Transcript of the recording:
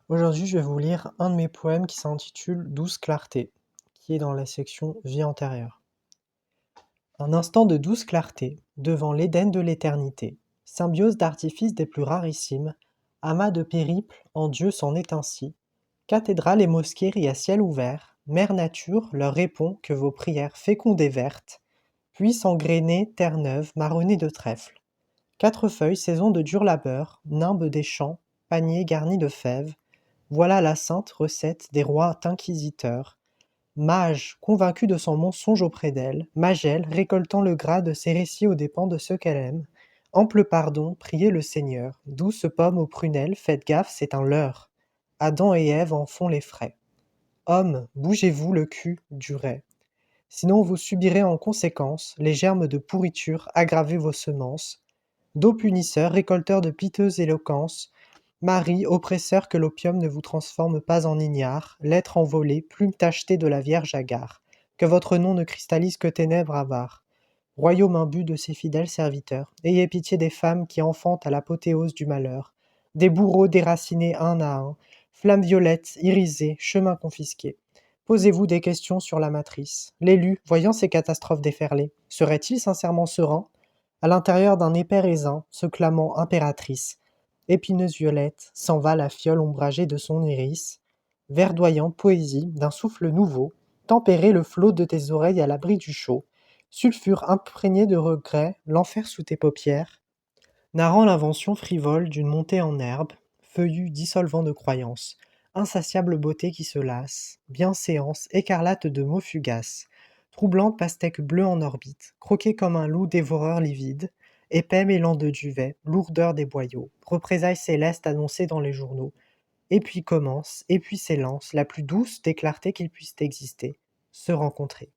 Aujourd'hui, je vais vous lire un de mes poèmes qui s'intitule Douce clarté, qui est dans la section Vie antérieure. Un instant de douce clarté, devant l'Éden de l'éternité, symbiose d'artifices des plus rarissimes, amas de périples, en Dieu s'en est ainsi. Cathédrales et mosquées rient à ciel ouvert, Mère Nature leur répond que vos prières fécondes et vertes puissent engrainer terre neuve marronnée de trèfle. Quatre feuilles, saison de dur labeur, nimbes des champs, paniers garnis de fèves, voilà la sainte recette des rois inquisiteurs. Mage, convaincu de son mensonge auprès d'elle, Magelle, récoltant le gras de ses récits aux dépens de ceux qu'elle aime. Ample pardon, priez le Seigneur. Douce pomme aux prunelles, faites gaffe, c'est un leurre. Adam et Ève en font les frais. Hommes, bougez-vous le cul du rais. Sinon vous subirez en conséquence les germes de pourriture aggraver vos semences. Dos punisseur, récolteur de piteuse éloquence, Marie, oppresseur que l'opium ne vous transforme pas en ignare, lettre envolée, plume tachetée de la Vierge hagard, que votre nom ne cristallise que ténèbres avares. Royaume imbu de ses fidèles serviteurs, ayez pitié des femmes qui enfantent à l'apothéose du malheur, des bourreaux déracinés un à un, flammes violettes, irisées, chemins confisqués. Posez-vous des questions sur la matrice. L'élu, voyant ces catastrophes déferler, serait-il sincèrement serein à l'intérieur d'un épais raisin, se clamant impératrice? Épineuse violette, s'en va la fiole ombragée de son iris. Verdoyant poésie d'un souffle nouveau, tempérer le flot de tes oreilles à l'abri du chaud. Sulfure imprégné de regret, l'enfer sous tes paupières, narrant l'invention frivole d'une montée en herbe, feuillu dissolvant de croyances, insatiable beauté qui se lasse, bienséance, écarlate de mots fugaces, troublante pastèque bleue en orbite, croquée comme un loup dévoreur livide, épais mêlant de duvet, lourdeur des boyaux, représailles célestes annoncées dans les journaux, et puis commence, et puis s'élance, la plus douce des clartés qu'il puisse exister, se rencontrer.